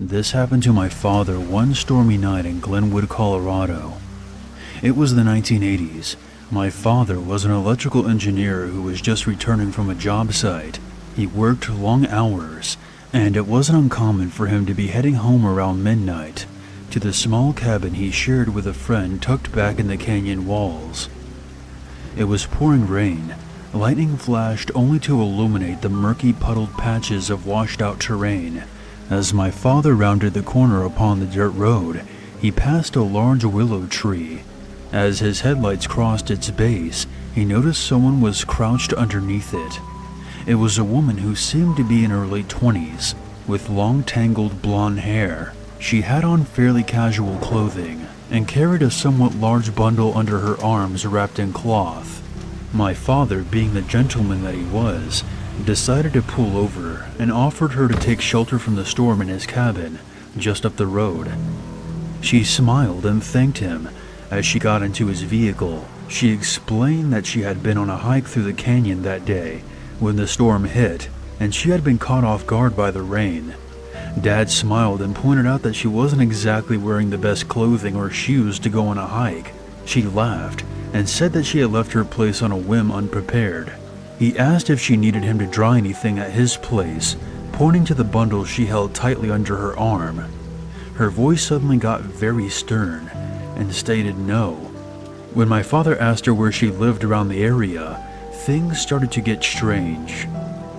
This happened to my father one stormy night in Glenwood, Colorado. It was the 1980s. My father was an electrical engineer who was just returning from a job site. He worked long hours, and it wasn't uncommon for him to be heading home around midnight to the small cabin he shared with a friend tucked back in the canyon walls. It was pouring rain. Lightning flashed only to illuminate the murky puddled patches of washed-out terrain. As my father rounded the corner upon the dirt road, he passed a large willow tree. As his headlights crossed its base, he noticed someone was crouched underneath it. It was a woman who seemed to be in her late 20s, with long tangled blonde hair. She had on fairly casual clothing, and carried a somewhat large bundle under her arms wrapped in cloth. My father, being the gentleman that he was, decided to pull over and offered her to take shelter from the storm in his cabin, just up the road. She smiled and thanked him. As she got into his vehicle, she explained that she had been on a hike through the canyon that day when the storm hit, and she had been caught off guard by the rain. Dad smiled and pointed out that she wasn't exactly wearing the best clothing or shoes to go on a hike. She laughed and said that she had left her place on a whim unprepared. He asked if she needed him to dry anything at his place, pointing to the bundle she held tightly under her arm. Her voice suddenly got very stern and stated no. When my father asked her where she lived around the area, things started to get strange.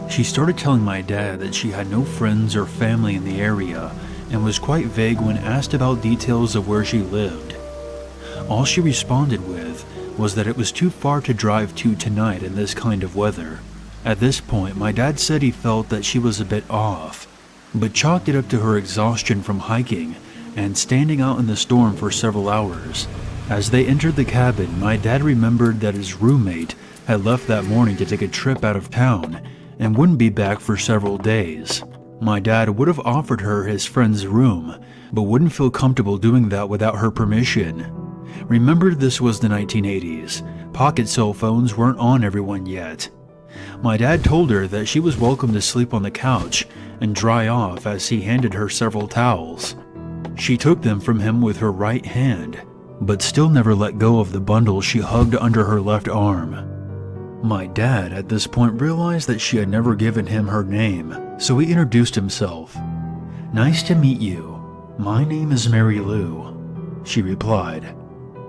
She started telling my dad that she had no friends or family in the area and was quite vague when asked about details of where she lived. All she responded with was that it was too far to drive to tonight in this kind of weather. At this point, my dad said he felt that she was a bit off, but chalked it up to her exhaustion from hiking and standing out in the storm for several hours. As they entered the cabin, my dad remembered that his roommate had left that morning to take a trip out of town and wouldn't be back for several days. My dad would have offered her his friend's room, but wouldn't feel comfortable doing that without her permission. Remember, this was the 1980s. Pocket cell phones weren't on everyone yet. My dad told her that she was welcome to sleep on the couch and dry off as he handed her several towels. She took them from him with her right hand, but still never let go of the bundle she hugged under her left arm. My dad at this point realized that she had never given him her name, so he introduced himself. "Nice to meet you. My name is Mary Lou," she replied.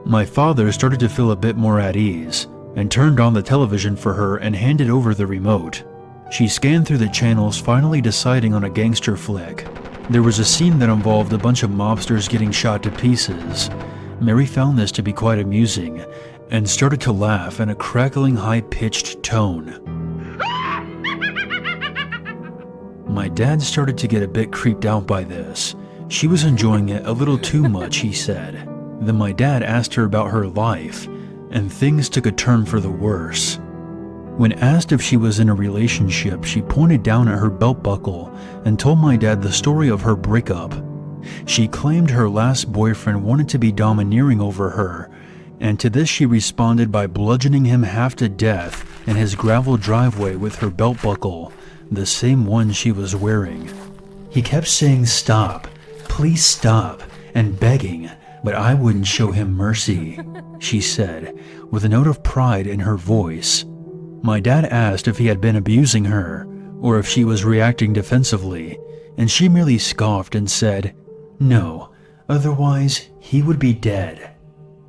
My father started to feel a bit more at ease and turned on the television for her and handed over the remote. She scanned through the channels, finally deciding on a gangster flick. There was a scene that involved a bunch of mobsters getting shot to pieces. Mary found this to be quite amusing and started to laugh in a crackling, high-pitched tone. My dad started to get a bit creeped out by this. She was enjoying it a little too much, he said. Then my dad asked her about her life, and things took a turn for the worse. When asked if she was in a relationship, she pointed down at her belt buckle and told my dad the story of her breakup. She claimed her last boyfriend wanted to be domineering over her, and to this she responded by bludgeoning him half to death in his gravel driveway with her belt buckle, the same one she was wearing. He kept saying stop, please stop, and begging, but I wouldn't show him mercy, she said, with a note of pride in her voice. My dad asked if he had been abusing her, or if she was reacting defensively, and she merely scoffed and said, "No, otherwise he would be dead."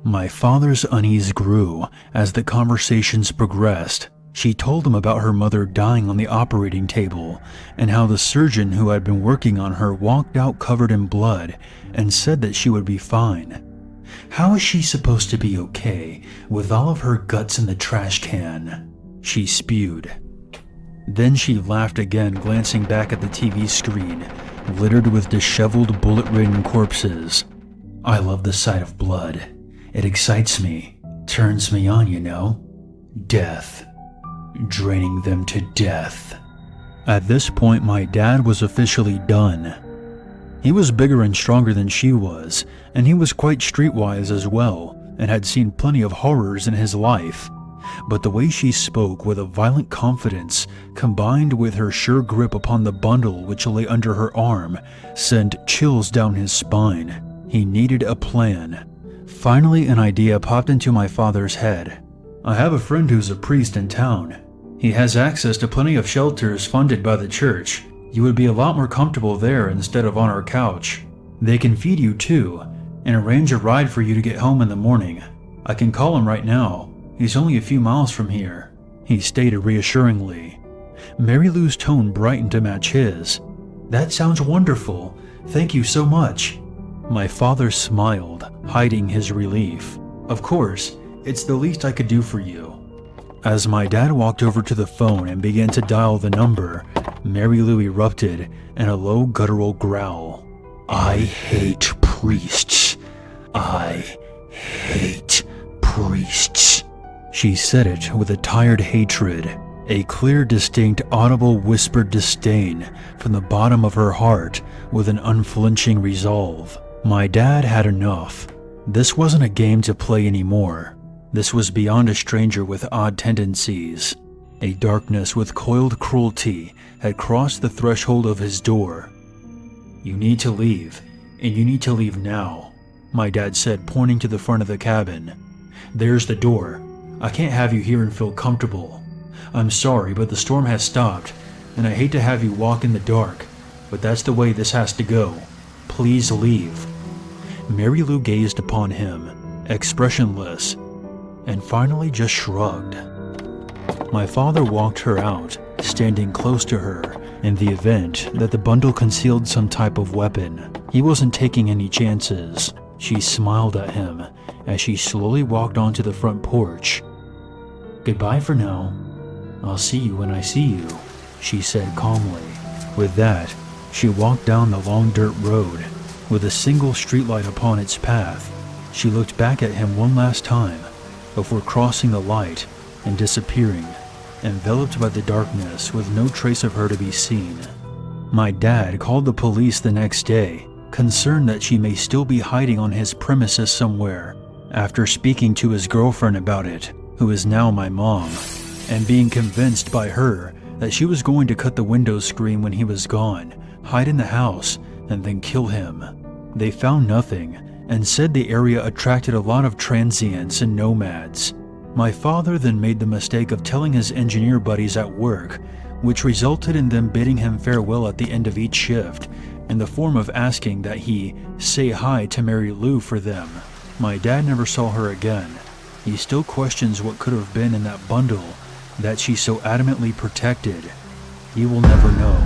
My father's unease grew as the conversations progressed. She told him about her mother dying on the operating table, and how the surgeon who had been working on her walked out covered in blood and said that she would be fine. How is she supposed to be okay with all of her guts in the trash can? She spewed. Then she laughed again, glancing back at the TV screen, littered with disheveled, bullet-ridden corpses. "I love the sight of blood. It excites me, turns me on, you know. Death. Draining them to death." At this point, my dad was officially done. He was bigger and stronger than she was, and he was quite streetwise as well, and had seen plenty of horrors in his life. But the way she spoke with a violent confidence combined with her sure grip upon the bundle which lay under her arm, sent chills down his spine. He needed a plan. Finally, an idea popped into my father's head. I have a friend who's a priest in town. He has access to plenty of shelters funded by the church. You would be a lot more comfortable there instead of on our couch. They can feed you too, and arrange a ride for you to get home in the morning. I can call him right now. He's only a few miles from here," he stated reassuringly. Mary Lou's tone brightened to match his. "That sounds wonderful. Thank you so much." My father smiled, hiding his relief. "Of course, it's the least I could do for you." As my dad walked over to the phone and began to dial the number, Mary Lou erupted in a low guttural growl. "I hate priests. I hate priests." She said it with a tired hatred, a clear, distinct, audible, whispered disdain from the bottom of her heart with an unflinching resolve. My dad had enough. This wasn't a game to play anymore. This was beyond a stranger with odd tendencies. A darkness with coiled cruelty had crossed the threshold of his door. "You need to leave, and you need to leave now," my dad said, pointing to the front of the cabin. "There's the door. I can't have you here and feel comfortable. I'm sorry, but the storm has stopped, and I hate to have you walk in the dark, but that's the way this has to go. Please leave." Mary Lou gazed upon him, expressionless, and finally just shrugged. My father walked her out, standing close to her, in the event that the bundle concealed some type of weapon. He wasn't taking any chances. She smiled at him as she slowly walked onto the front porch. "Goodbye for now. I'll see you when I see you," she said calmly. With that, she walked down the long dirt road, with a single streetlight upon its path. She looked back at him one last time, before crossing the light and disappearing, enveloped by the darkness with no trace of her to be seen. My dad called the police the next day, concerned that she may still be hiding on his premises somewhere, after speaking to his girlfriend about it, who is now my mom, and being convinced by her that she was going to cut the window screen when he was gone, hide in the house, and then kill him. They found nothing, and said the area attracted a lot of transients and nomads. My father then made the mistake of telling his engineer buddies at work, which resulted in them bidding him farewell at the end of each shift, in the form of asking that he say hi to Mary Lou for them. My dad never saw her again. He still questions what could have been in that bundle that she so adamantly protected. He will never know.